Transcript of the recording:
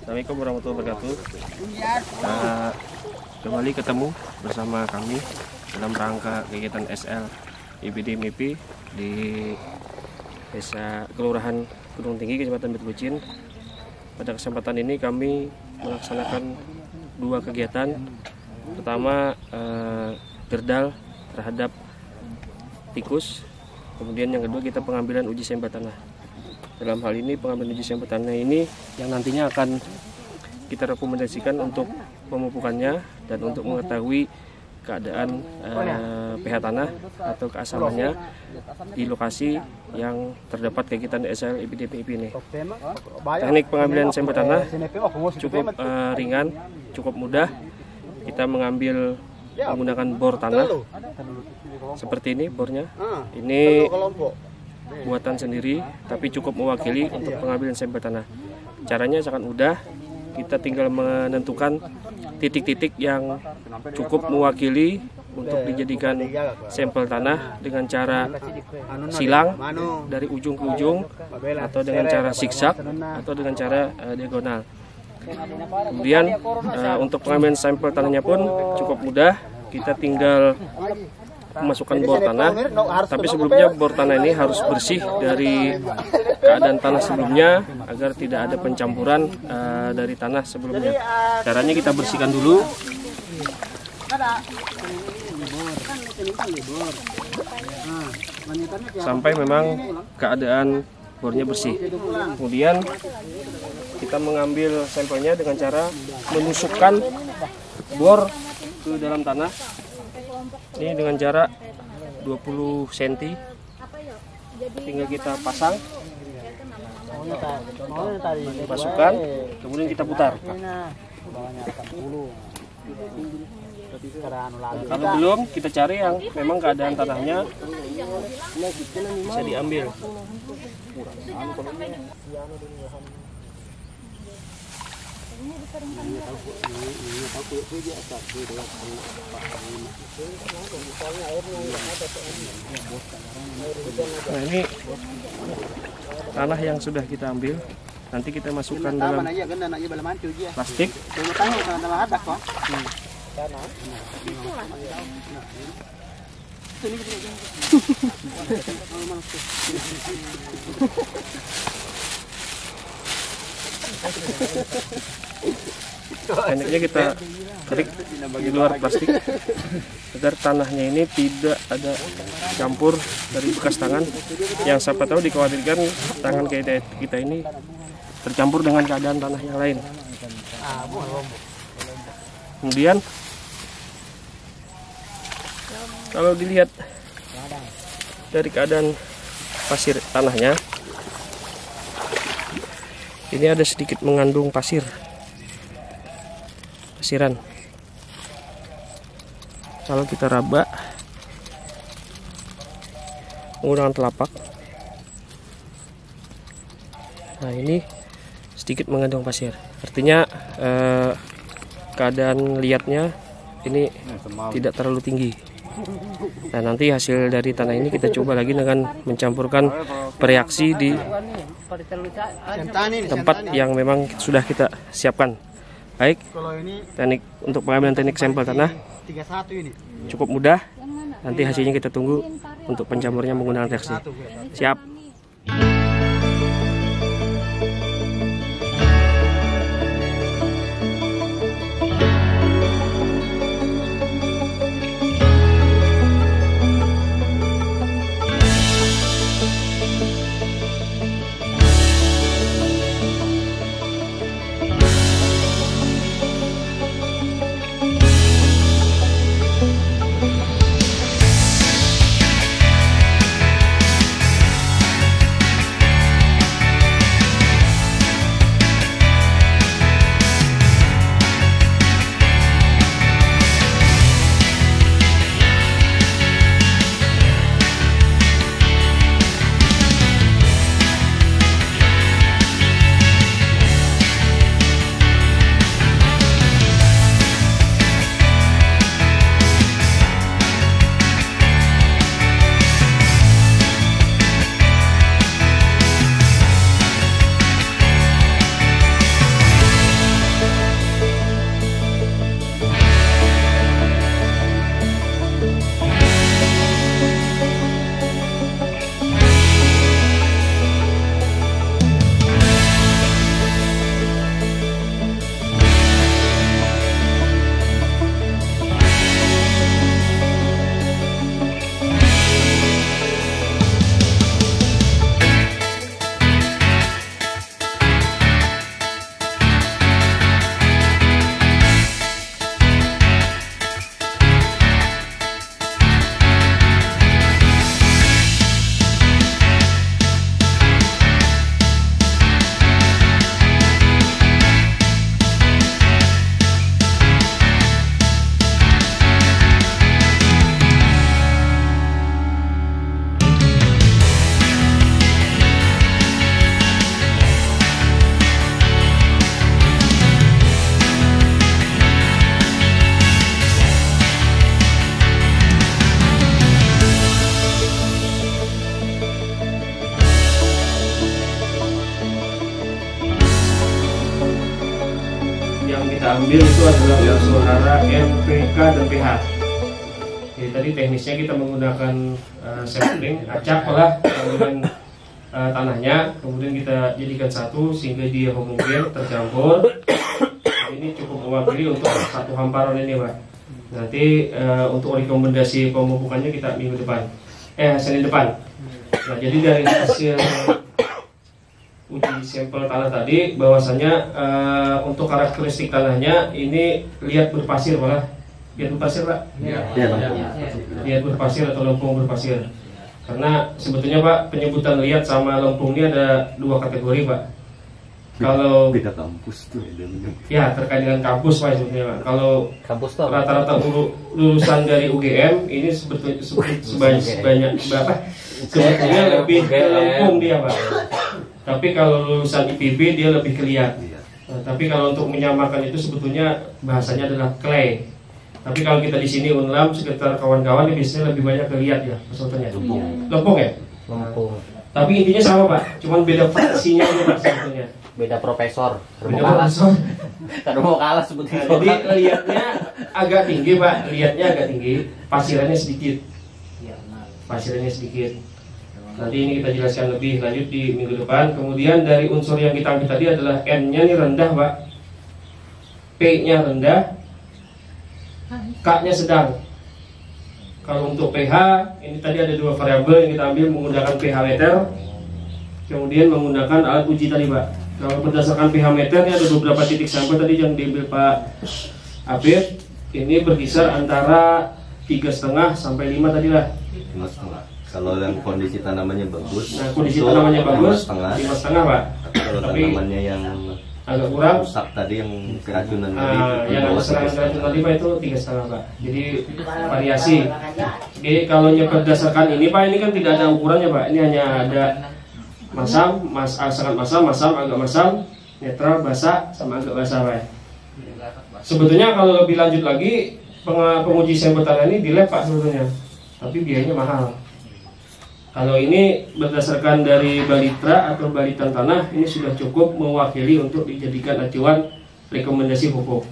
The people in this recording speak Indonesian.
Assalamualaikum warahmatullahi wabarakatuh. Kembali ketemu bersama kami dalam rangka kegiatan SL IBD MIPI di Desa Kelurahan Gunung Tinggi, Kecamatan Betbucin. Pada kesempatan ini kami melaksanakan dua kegiatan. Pertama, gerdal terhadap tikus. Kemudian yang kedua, kita pengambilan uji sampel tanah. Dalam hal ini pengambilan uji sampel tanah ini yang nantinya akan kita rekomendasikan untuk pemupukannya dan untuk mengetahui keadaan pH tanah atau keasamannya di lokasi yang terdapat kegiatan SL IBD MIPI ini. Teknik pengambilan sampel tanah cukup ringan, cukup mudah. Kita mengambil menggunakan bor tanah seperti ini bornya. Ini buatan sendiri, tapi cukup mewakili untuk pengambilan sampel tanah. Caranya sangat mudah. Kita tinggal menentukan titik-titik yang cukup mewakili untuk dijadikan sampel tanah dengan cara silang dari ujung ke ujung, atau dengan cara zigzag, atau dengan cara diagonal. Kemudian untuk pengambilan sampel tanahnya pun cukup mudah. Kita tinggal memasukkan bor tanah, tapi sebelumnya bor tanah ini harus bersih dari keadaan tanah sebelumnya agar tidak ada pencampuran dari tanah sebelumnya. Caranya kita bersihkan dulu sampai memang keadaan bornya bersih. Kemudian kita mengambil sampelnya dengan cara menusukkan bor ke dalam tanah. Ini dengan jarak 20 cm. Tinggal kita pasang, masukkan, kemudian kita putar. Kalau belum, kita cari yang memang keadaan tanahnya bisa diambil. Nah, ini tanah yang sudah kita ambil. Nanti kita masukkan dalam plastik. Enaknya kita tarik di luar plastik agar tanahnya ini tidak ada campur dari bekas tangan, yang siapa tahu dikhawatirkan tangan kita ini tercampur dengan keadaan tanah yang lain. Kemudian kalau dilihat dari keadaan pasir tanahnya, ini ada sedikit mengandung pasiran. Kalau kita raba menggunakan telapak, nah ini sedikit mengandung pasir. Artinya keadaan liatnya ini tidak terlalu tinggi. Nah, nanti hasil dari tanah ini kita coba lagi dengan mencampurkan bereaksi di tempat yang memang sudah kita siapkan. Baik, teknik untuk pengambilan teknik sampel tanah cukup mudah. Nanti hasilnya kita tunggu untuk pencampurnya menggunakan reaksi. Siap. yang kita ambil itu adalah unsur hara, NPK dan pH. Jadi tadi teknisnya kita menggunakan sampling, acak lah dengan tanahnya, kemudian kita jadikan satu sehingga dia homogen tercampur. Ini cukup mewakili untuk satu hamparan ini, Pak. Nanti untuk rekomendasi pemupukannya kita minggu depan, Senin depan. Nah, jadi dari hasil uji sampel tanah tadi, bahwasanya untuk karakteristik tanahnya ini liat berpasir, malah liat berpasir, Pak. Liat berpasir atau lempung berpasir. Karena sebetulnya, Pak, penyebutan liat sama lempung ini ada dua kategori, Pak. Kalau beda kampus tuh ya terkait dengan kampus, Pak, sebetulnya, Pak. Kalau kampus tuh rata-rata lulusan dari UGM ini sebanyak berapa? Sebetulnya lebih ke lempung dia, Pak. Tapi kalau lulusan IPB dia lebih ke liat. Nah, tapi kalau untuk menyamakan itu sebetulnya bahasanya adalah clay. Tapi kalau kita di sini Unlam sekitar kawan-kawan ini biasanya lebih banyak ke liat ya, sebetulnya. Lempung ya? Lempung. Tapi intinya sama, Pak. Cuman beda fraksinya aja, Pak, sebetulnya. Beda profesor. Beda profesor. Karena mau kalah sebetulnya. Jadi liatnya agak tinggi, Pak. Liatnya agak tinggi, pasirannya sedikit. Pasirannya sedikit. Nanti ini kita jelaskan lebih lanjut di minggu depan. Kemudian dari unsur yang kita ambil tadi adalah N-nya ini rendah, Pak. P-nya rendah, K-nya sedang. Kalau untuk pH, ini tadi ada dua variabel yang kita ambil menggunakan pH meter, kemudian menggunakan alat uji tadi, Pak. Kalau berdasarkan pH meter, ini ada beberapa titik sampel tadi yang diambil Pak Abid. Ini berkisar antara 3,5 sampai 5 tadi lah. 5,5. Kalau yang kondisi tanamannya bagus, Nah, kondisi tanamannya bagus, 5,5, 5,5, Pak. Kalau Tapi tanamannya yang agak kurang, rusak tadi, yang keracunan tadi, yang ada serangan racun tadi, Pak, itu 3,5, Pak. Jadi variasi. Jadi kalau berdasarkan ini, Pak, ini kan tidak ada ukurannya, Pak. Ini hanya ada masam, sangat masam, agak masam, netral, basah, sama agak basah, Pak. Sebetulnya kalau lebih lanjut lagi, penguji sampel tanah ini di lab, Pak, sebetulnya. Tapi biayanya mahal. Kalau ini berdasarkan dari balitra atau balitan tanah, ini sudah cukup mewakili untuk dijadikan acuan rekomendasi pupuk.